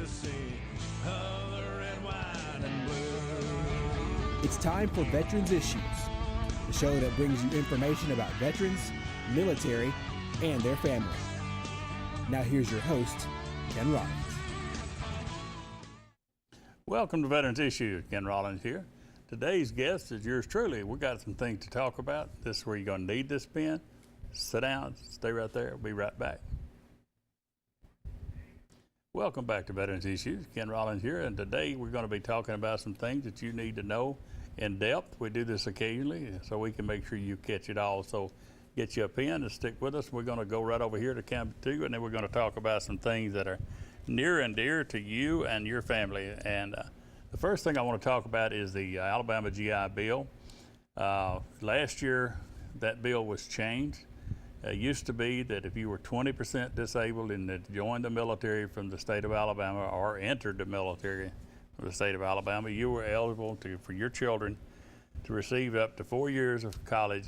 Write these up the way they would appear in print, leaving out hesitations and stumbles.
legacy of the red, white, and blue. It's time for Veterans Issues, the show that brings you information about veterans, military, and their family. Now here's your host, Ken Rollins. Welcome to Veterans Issues. Ken Rollins here. Today's guest is yours truly. We got some things to talk about. This is where you're going to need this pen. Sit down, stay right there. We'll be right back. Welcome back to Veterans Issues. Ken Rollins here, and today we're going to be talking about some things that you need to know in depth. We do this occasionally so we can make sure you catch it all. So get you a pen and stick with us. We're going to go right over here to Camp 2, and then we're going to talk about some things that are near and dear to you and your family. And the first thing I want to talk about is the Alabama GI Bill. Last year, that bill was changed. It used to be that if you were 20% disabled and had joined the military from the state of Alabama or entered the military from the state of Alabama, you were eligible for your children to receive up to 4 years of college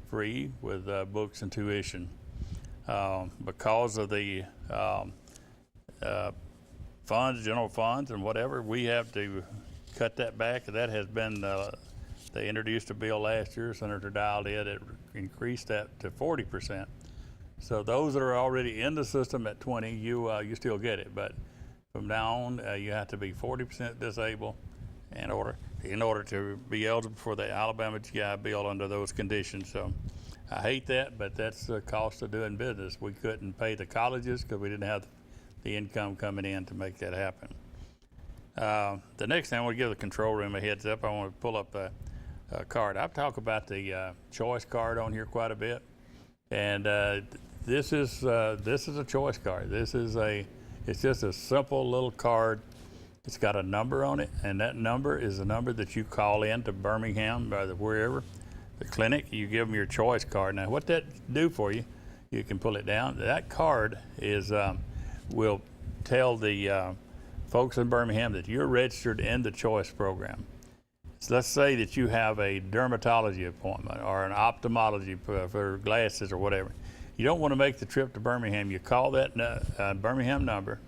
free with books and tuition. Because of the funds, general funds and whatever, we have to cut that back. That has been, they introduced a bill last year, Senator Dial did, it increased that to 40%. So those that are already in the system at 20, you still get it, but from now on, you have to be 40% disabled in order to be eligible for the Alabama GI Bill under those conditions. So I hate that, but that's the cost of doing business. We couldn't pay the colleges because we didn't have the income coming in to make that happen. The next thing, I want to give the control room a heads up. I want to pull up a card. I've talked about the choice card on here quite a bit, and this is a choice card. It's just a simple little card. It's got a number on it, and that number is the number that you call in to Birmingham or wherever, the clinic. You give them your choice card. Now, what that do for you, you can pull it down. That card is will tell the folks in Birmingham that you're registered in the choice program. So let's say that you have a dermatology appointment or an ophthalmology for glasses or whatever. You don't want to make the trip to Birmingham. You call that Birmingham number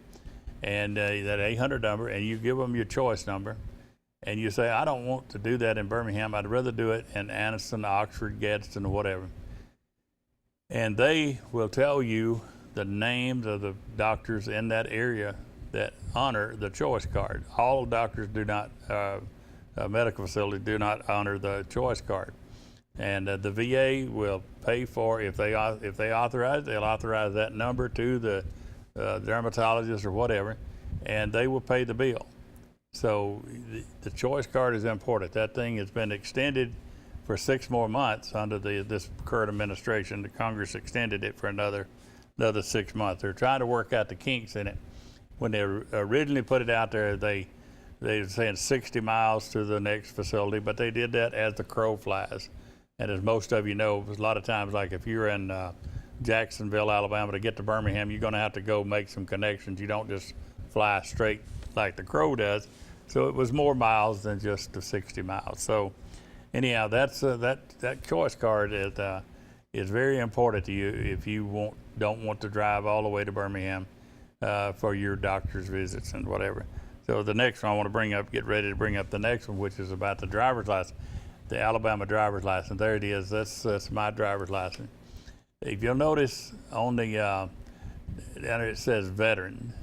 and that 800 number, and you give them your choice number, and you say, I don't want to do that in Birmingham. I'd rather do it in Anniston, Oxford, Gadsden, or whatever. And they will tell you the names of the doctors in that area that honor the choice card. All doctors do not, medical facilities do not honor the choice card. And the VA will pay for, if they authorize, they'll authorize that number to the dermatologist or whatever, and they will pay the bill. So the choice card is important. That thing has been extended for 6 more months under this current administration. The Congress extended it for another 6 months. They're trying to work out the kinks in it. When they originally put it out there, they were saying 60 miles to the next facility, but they did that as the crow flies. And as most of you know, a lot of times, like if you're in Jacksonville, Alabama, to get to Birmingham, you're going to have to go make some connections. You don't just fly straight like the crow does. So it was more miles than just the 60 miles. So anyhow, that choice card is very important to you if you don't want to drive all the way to Birmingham for your doctor's visits and whatever. So the next one I want to get ready to bring up the next one, which is about the driver's license, the Alabama driver's license. There it is. That's my driver's license. If you'll notice on the down there it says veteran.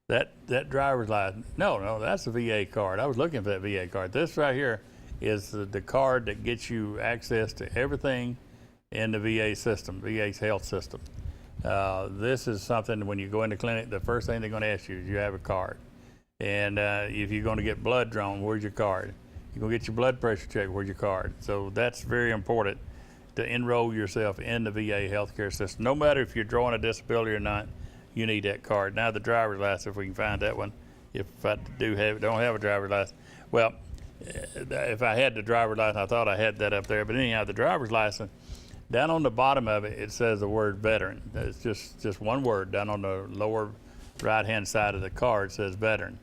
That driver's license. No, that's the VA card. I was looking for that VA card. This right here is the card that gets you access to everything in the VA system, VA's health system. This is something when you go in the clinic, the first thing they're going to ask you is you have a card. And if you're going to get blood drawn, where's your card? You're going to get your blood pressure checked, where's your card? So that's very important to enroll yourself in the VA healthcare system. No matter if you're drawing a disability or not, you need that card. Now the driver's license, if we can find that one, if I don't have a driver's license. Well, if I had the driver's license, I thought I had that up there. But anyhow, the driver's license, down on the bottom of it, it says the word veteran. It's just one word. Down on the lower right-hand side of the card says veteran.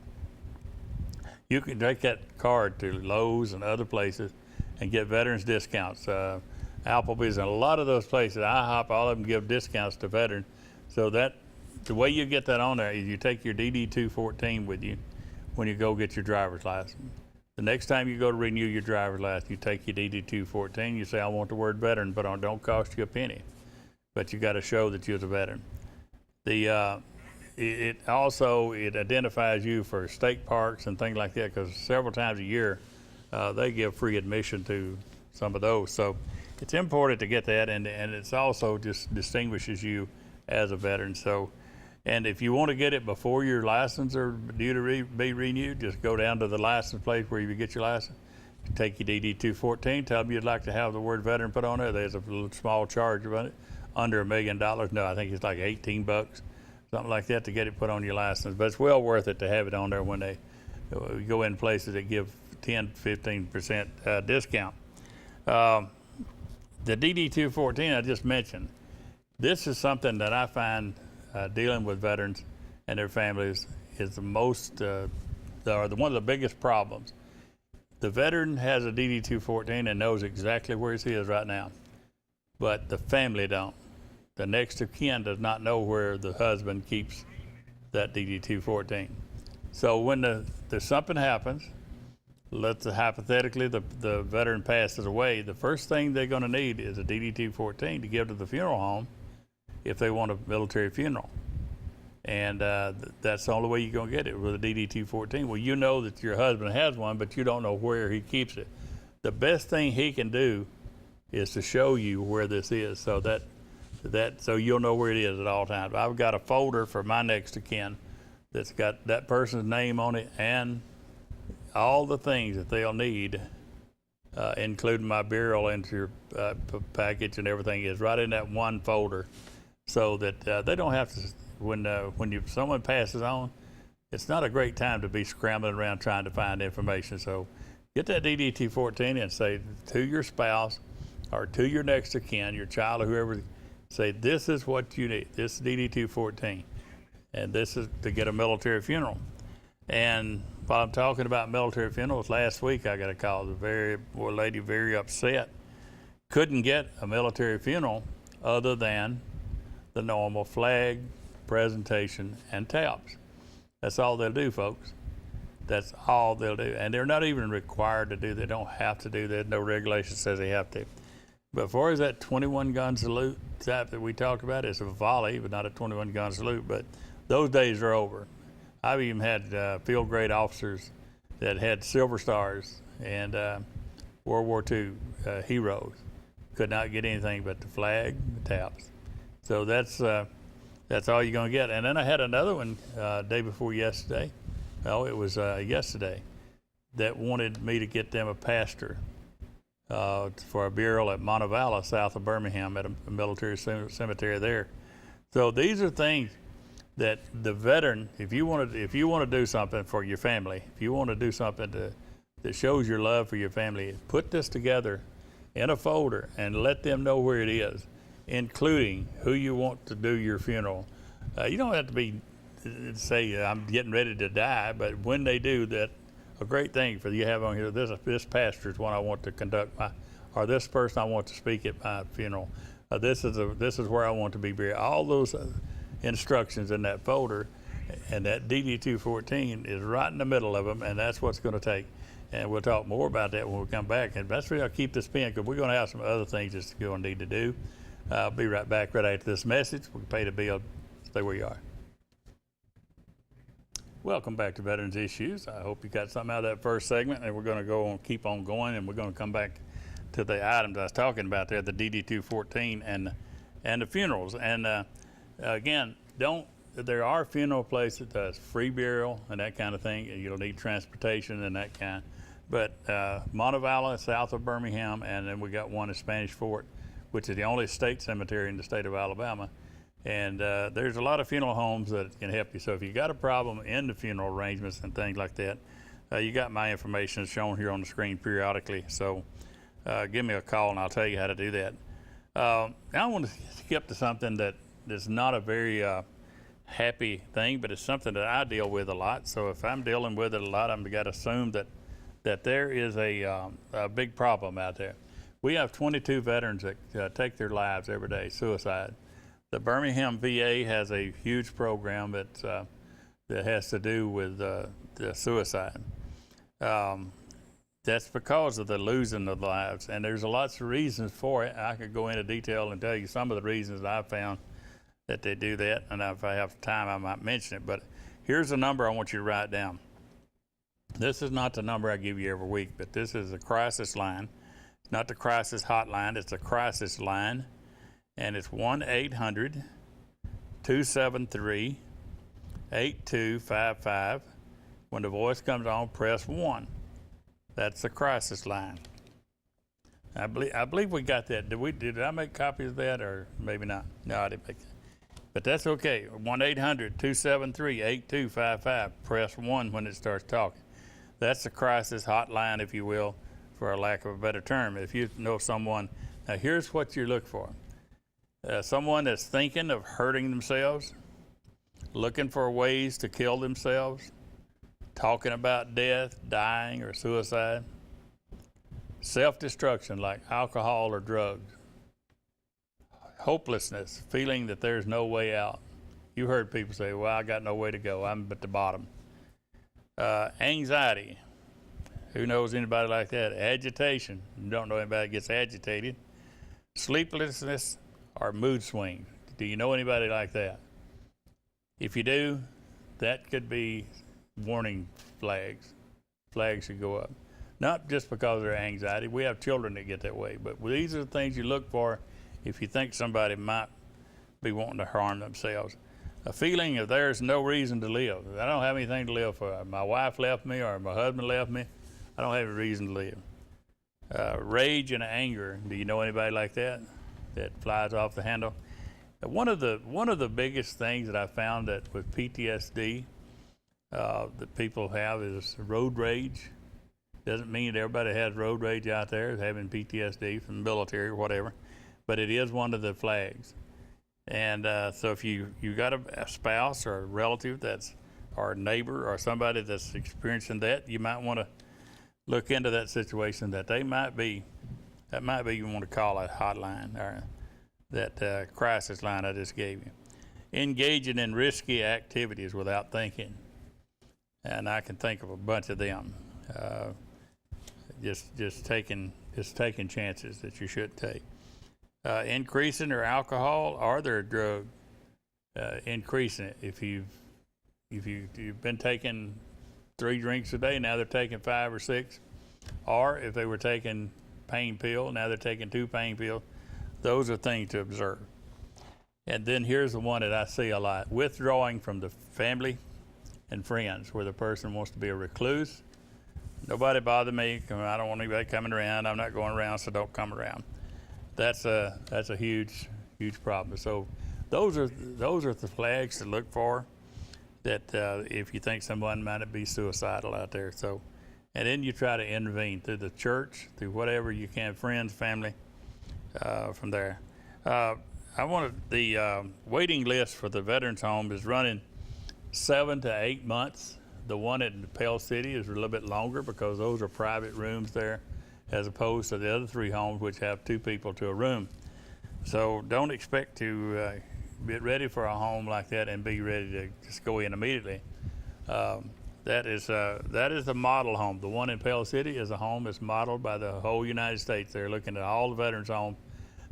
You can take that card to Lowe's and other places and get veterans discounts. Applebee's and a lot of those places, IHOP, all of them give discounts to veterans. So that the way you get that on there is you take your DD 214 with you when you go get your driver's license. The next time you go to renew your driver's license, you take your DD 214. You say, "I want the word veteran," but it don't cost you a penny. But you got to show that you're a veteran. It also identifies you for state parks and things like that, because several times a year they give free admission to some of those. So it's important to get that, and it's also just distinguishes you as a veteran. So, and if you want to get it before your license are due to be renewed, just go down to the license place where you get your license. Take your DD 214, tell them you'd like to have the word veteran put on there. There's a little small charge about it, under $1 million. No, I think it's like $18, something like that, to get it put on your license. But it's well worth it to have it on there when they go in places that give 10-15% discount. The DD 214 I just mentioned, this is something that I find dealing with veterans and their families is the most, one of the biggest problems. The veteran has a DD 214 and knows exactly where he is right now, but the family don't. The next of kin does not know where the husband keeps that DD 214. So when there's something happens, let's hypothetically the veteran passes away, the first thing they're going to need is a DD 214 to give to the funeral home if they want a military funeral. And that's the only way you're going to get it, with a DD 214. Well, you know that your husband has one, but you don't know where he keeps it. The best thing he can do is to show you where this is, so so you'll know where it is at all times. I've got a folder for my next of kin that's got that person's name on it and all the things that they'll need, including my burial entry package and everything, is right in that one folder, so that they don't have to, when someone passes on, it's not a great time to be scrambling around trying to find information. So get that DD 214 and say to your spouse or to your next of kin, your child or whoever, say, this is what you need, this DD 214, and this is to get a military funeral. And while I'm talking about military funerals, last week I got a call, a lady very upset, couldn't get a military funeral other than the normal flag, presentation, and taps. That's all they'll do, folks. That's all they'll do. And they're not even required to do, they don't have to do that. No regulation says they have to. But as far as that 21 gun salute type that we talked about, it's a volley, but not a 21 gun salute. But those days are over. I've even had field grade officers that had silver stars and World War II heroes could not get anything but the flag, the taps. So that's all you're going to get. And then I had another one day before yesterday. Well, it was yesterday, that wanted me to get them a pastor for a burial at Montevallo, south of Birmingham, at a military cemetery there. So these are things that the veteran, if you want to do something for your family, if you want to do something that shows your love for your family, put this together in a folder and let them know where it is, including who you want to do your funeral. You don't have to say I'm getting ready to die, but when they do that, a great thing for you have on here, this pastor is one I want to conduct or this person I want to speak at my funeral. This is where I want to be buried. All those instructions in that folder, and that DD 214 is right in the middle of them, and that's what's going to take. And we'll talk more about that when we come back. And that's where I'll keep this pen, because we're going to have some other things that's going to need to do. I'll be right back right after this message. We can pay the bill. Stay where you are. Welcome back to Veterans Issues. I hope you got something out of that first segment, and we're going to keep on going, and we're going to come back to the items I was talking about there, the DD 214 and the funerals. And again, there are funeral places that does free burial and that kind of thing, and you'll need transportation and that kind. But Montevallo, south of Birmingham, and then we got one at Spanish Fort, which is the only state cemetery in the state of Alabama. And there's a lot of funeral homes that can help you. So if you got a problem in the funeral arrangements and things like that, you got my information shown here on the screen periodically. So give me a call and I'll tell you how to do that. Now I want to skip to something that's not a very happy thing, but it's something that I deal with a lot. So if I'm dealing with it a lot, I've got to assume that there is a big problem out there. We have 22 veterans that take their lives every day, suicide. The Birmingham VA has a huge program that has to do with the suicide. That's because of the losing of lives, and there's lots of reasons for it. I could go into detail and tell you some of the reasons that I've found that they do that, and if I have time, I might mention it. But here's a number I want you to write down. This is not the number I give you every week, but this is a crisis line. It's not the crisis hotline, it's a crisis line, and it's 1-800-273-8255. When the voice comes on, press 1. That's the crisis line. I believe we got that. Did I make copies of that, or maybe not? No, I didn't make that. But that's okay. 1-800-273-8255. Press 1 when it starts talking. That's the crisis hotline, if you will, for a lack of a better term. If you know someone, now here's what you look for. Someone that's thinking of hurting themselves, looking for ways to kill themselves, talking about death, dying, or suicide. Self-destruction like alcohol or drugs. Hopelessness, feeling that there's no way out. You heard people say, well, I got no way to go, I'm at the bottom. Anxiety. Who knows anybody like that? Agitation. You don't know anybody that gets agitated. Sleeplessness or mood swings. Do you know anybody like that? If you do, that could be warning flags. Flags should go up. Not just because of their anxiety. We have children that get that way, but these are the things you look for if you think somebody might be wanting to harm themselves. A feeling of there's no reason to live. I don't have anything to live for. My wife left me or my husband left me. I don't have a reason to live. Rage and anger. Do you know anybody like that flies off the handle? One of the biggest things that I found that with PTSD that people have is road rage. Doesn't mean that everybody has road rage out there, having PTSD from the military or whatever, but it is one of the flags. And so if you got a spouse or a relative or a neighbor or somebody that's experiencing that, you might want to look into that situation that might be you want to call a hotline or that crisis line I just gave you. Engaging in risky activities without thinking. And I can think of a bunch of them. Just taking chances that you shouldn't take. Increasing their alcohol or their drug, increasing it. If you've been taking 3 drinks a day, now they're taking 5 or 6, or if they were taking pain pill, now they're taking 2 pain pills. Those are things to observe. And then here's the one that I see a lot: withdrawing from the family and friends, where the person wants to be a recluse. Nobody bother me. I don't want anybody coming around. I'm not going around, so don't come around. That's a huge problem. So those are the flags to look for. That if you think someone might be suicidal out there. So, and then you try to intervene through the church, through whatever you can, friends, family, from there. The waiting list for the Veterans Home is running 7 to 8 months. The one in Pell City is a little bit longer because those are private rooms there, as opposed to the other 3 homes which have 2 people to a room. So don't expect to get ready for a home like that and be ready to just go in immediately. That is the model home. The one in Pell City is a home that's modeled by the whole United States. They're looking at all the veterans' homes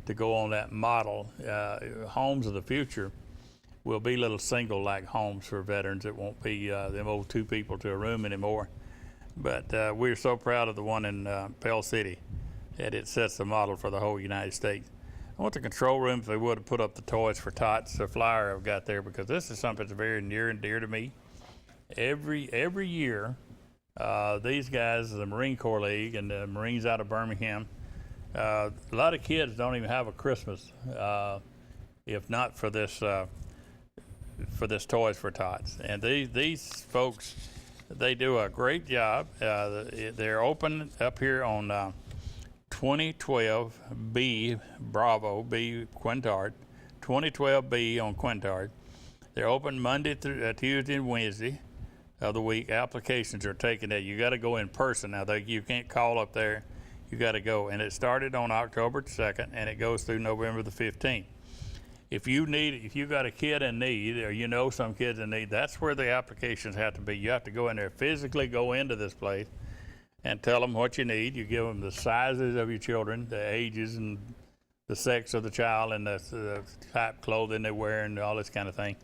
to go on that model. Homes of the future will be little single-like homes for veterans. It won't be them old 2 people to a room anymore. But we're so proud of the one in Pell City that it sets the model for the whole United States. I want the control room, if they would, have put up the Toys for Tots, the flyer I've got there, because this is something that's very near and dear to me. Every year, these guys, the Marine Corps League and the Marines out of Birmingham, a lot of kids don't even have a Christmas if not for this Toys for Tots. And these folks, they do a great job. They're open up here on 2012B Bravo B Quintard, 2012B on Quintard. They're open Monday through Tuesday and Wednesday of the week. Applications are taken there. You got to go in person now. You can't call up there. You got to go. And it started on October 2nd and it goes through November the 15th. if you got a kid in need, or you know some kids in need, that's where the applications have to be. You have to go in there, physically go into this place and tell them what you need. You give them the sizes of your children, the ages and the sex of the child, and the type clothing they wear and all this kind of thing,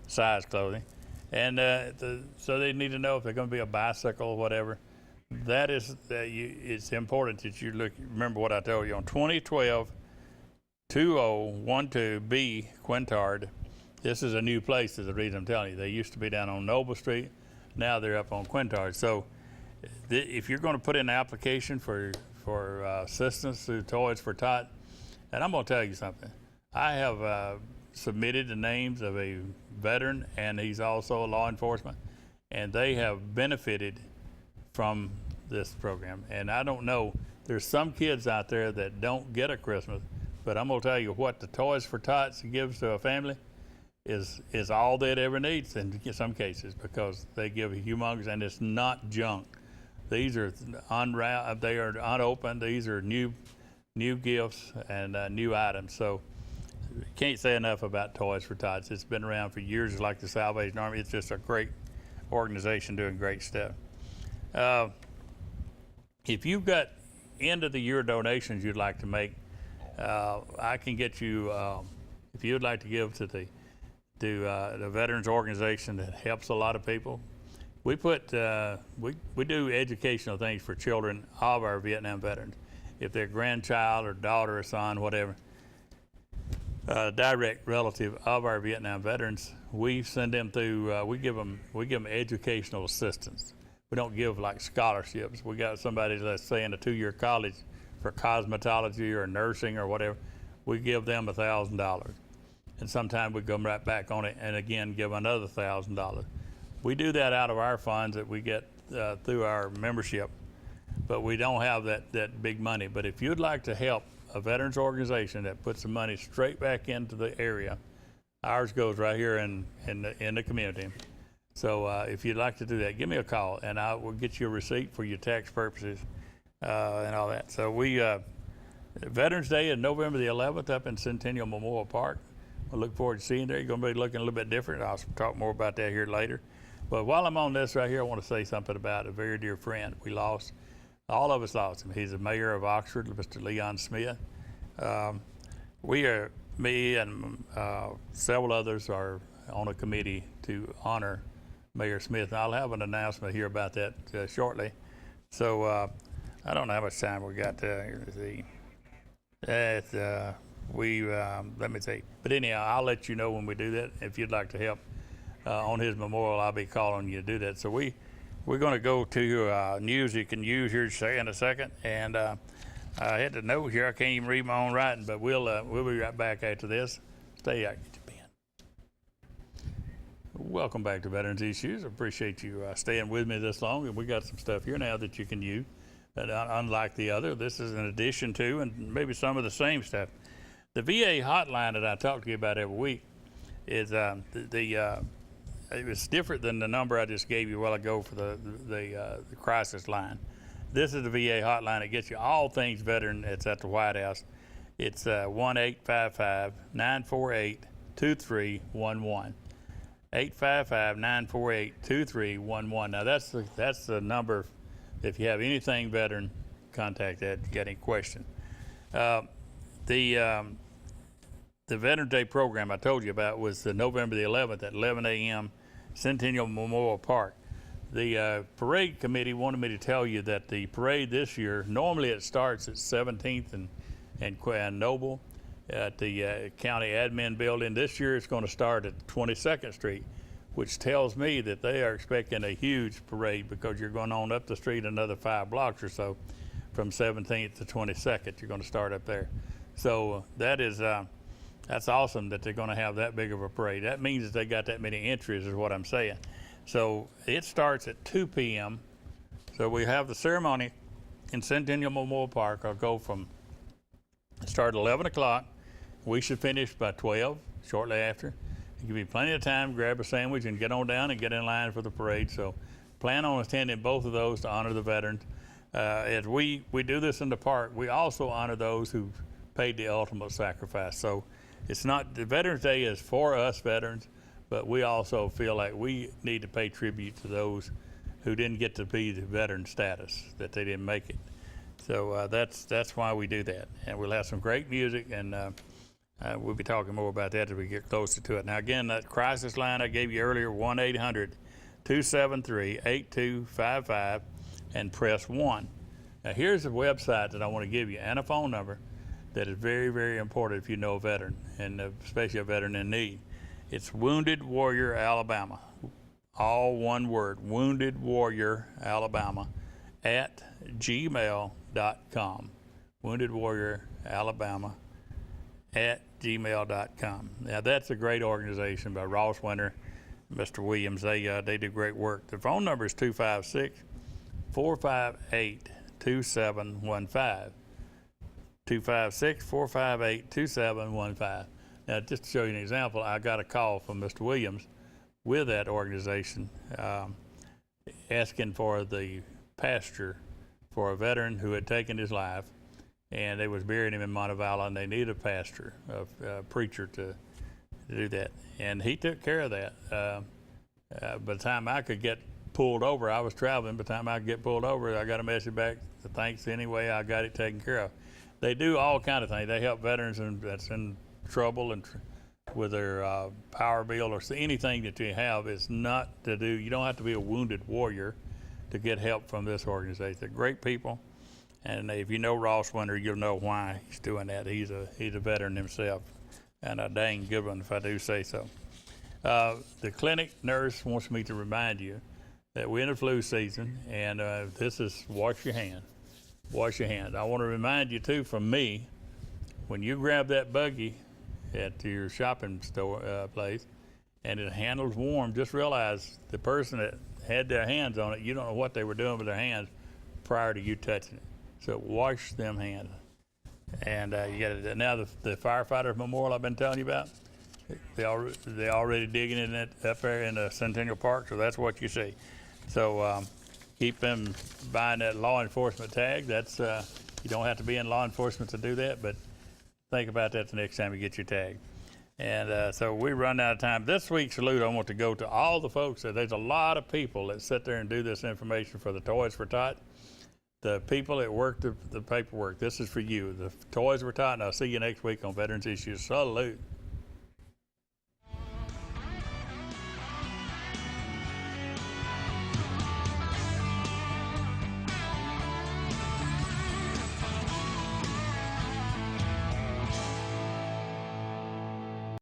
size clothing. And so they need to know if they're going to be a bicycle or whatever. That is, it's important that you remember what I told you on 2012 2012B Quintard. This is a new place, is the reason I'm telling you. They used to be down on Noble Street. Now they're up on Quintard. So if you're going to put in an application for assistance through Toys for Tot, and I'm going to tell you something. I have submitted the names of a veteran, and he's also a law enforcement, and they have benefited from this program. And I don't know, there's some kids out there that don't get a Christmas, but I'm going to tell you what the Toys for Tots gives to a family is all they'd ever need in some cases, because they give a humongous, and it's not junk. These are unwrapped, they are unopened. These are new gifts and new items. So can't say enough about Toys for Tots. It's been around for years, like the Salvation Army. It's just a great organization doing great stuff. If you've got end of the year donations you'd like to make, I can get you, if you'd like to give to the veterans organization that helps a lot of people. We put we do educational things for children of our Vietnam veterans. If they're grandchild or daughter or son, whatever, direct relative of our Vietnam veterans, we send them through. We give them educational assistance. We don't give like scholarships. We got somebody that's say in a 2-year college for cosmetology or nursing or whatever. We give them $1,000, and sometimes we go right back on it and again give another $1,000. We do that out of our funds that we get through our membership, but we don't have that big money. But if you'd like to help a veterans organization that puts the money straight back into the area, ours goes right here in the community. So if you'd like to do that, give me a call, and I will get you a receipt for your tax purposes and all that. So Veterans Day is November the 11th up in Centennial Memorial Park. I look forward to seeing you there. You're going to be looking a little bit different. I'll talk more about that here later. But while I'm on this right here, I want to say something about a very dear friend. We lost, all of us lost him. He's the mayor of Oxford, Mr. Leon Smith. Me and several others are on a committee to honor Mayor Smith. And I'll have an announcement here about that shortly. So I don't know how much time we got here. Let's see. Let me see. But anyhow, I'll let you know when we do that. If you'd like to help on his memorial, I'll be calling you to do that. So we're going to go to news you can use here in a second. And I had the note here. I can't even read my own writing, but we'll be right back after this. Stay out. Get your pen. Welcome back to Veterans Issues. I appreciate you staying with me this long. And we got some stuff here now that you can use. Unlike the other, this is an addition to, and maybe some of the same stuff. The VA hotline that I talk to you about every week is it was different than the number I just gave you a while ago for the crisis line. This is the VA hotline that gets you all things veteran. It's at the White House. It's 1-855-948-2311. 855-948-2311. Now that's the number. If you have anything veteran, contact that. Get any question. The Veterans Day program I told you about was the November the 11th at 11 a.m. Centennial Memorial Park. The parade committee wanted me to tell you that the parade this year, normally it starts at 17th and Noble at the county admin building. This year it's going to start at 22nd Street, which tells me that they are expecting a huge parade because you're going on up the street another 5 blocks or so from 17th to 22nd. You're going to start up there. So that's awesome that they're going to have that big of a parade. That means that they got that many entries is what I'm saying. So it starts at 2 p.m. So we have the ceremony in Centennial Memorial Park. I'll go start at 11 o'clock. We should finish by 12, shortly after. Give you plenty of time to grab a sandwich and get on down and get in line for the parade. So plan on attending both of those to honor the veterans. As we do this in the park, we also honor those who paid the ultimate sacrifice. So it's not, the Veterans Day is for us veterans, but we also feel like we need to pay tribute to those who didn't get to be the veteran status, that they didn't make it. So that's why we do that. And we'll have some great music, and we'll be talking more about that as we get closer to it. Now, again, that crisis line I gave you earlier, 1-800-273-8255, and press 1. Now, here's a website that I want to give you, and a phone number that is very, very important if you know a veteran, and especially a veteran in need. It's Wounded Warrior Alabama. All one word, Wounded Warrior Alabama at gmail.com. Wounded Warrior Alabama at gmail.com. Now, that's a great organization by Ross Winter, Mr. Williams. They do great work. The phone number is 256-458-2715. 256-458-2715. Now, just to show you an example, I got a call from Mr. Williams with that organization asking for the pasture for a veteran who had taken his life, and they was burying him in Montevallo, and they needed a pastor, a preacher to do that. And he took care of that. By the time I could get pulled over, I was traveling. By the time I could get pulled over, I got a message back, thanks anyway, I got it taken care of. They do all kind of things. They help veterans that's in trouble and with their power bill or anything that you have. Is not to do, you don't have to be a wounded warrior to get help from this organization. They're great people, and if you know Ross Winter, you'll know why he's doing that. He's a veteran himself, and a dang good one if I do say so. The clinic nurse wants me to remind you that we're in the flu season, and this is wash your hands. Wash your hands. I want to remind you too, from me, when you grab that buggy at your shopping store place and it handles warm, just realize the person that had their hands on it, you don't know what they were doing with their hands prior to you touching it. So wash them hands. And you got to, now the firefighter memorial I've been telling you about, they already digging in it up there in the Centennial Park, so that's what you see. So keep them buying that law enforcement tag. That's you don't have to be in law enforcement to do that, but think about that the next time you get your tag. And so we run out of time. This week's salute, I want to go to all the folks. There's a lot of people that sit there and do this information for the Toys for Tot. The people that work the paperwork, this is for you. The Toys for Tot, and I'll see you next week on Veterans Issues. Salute.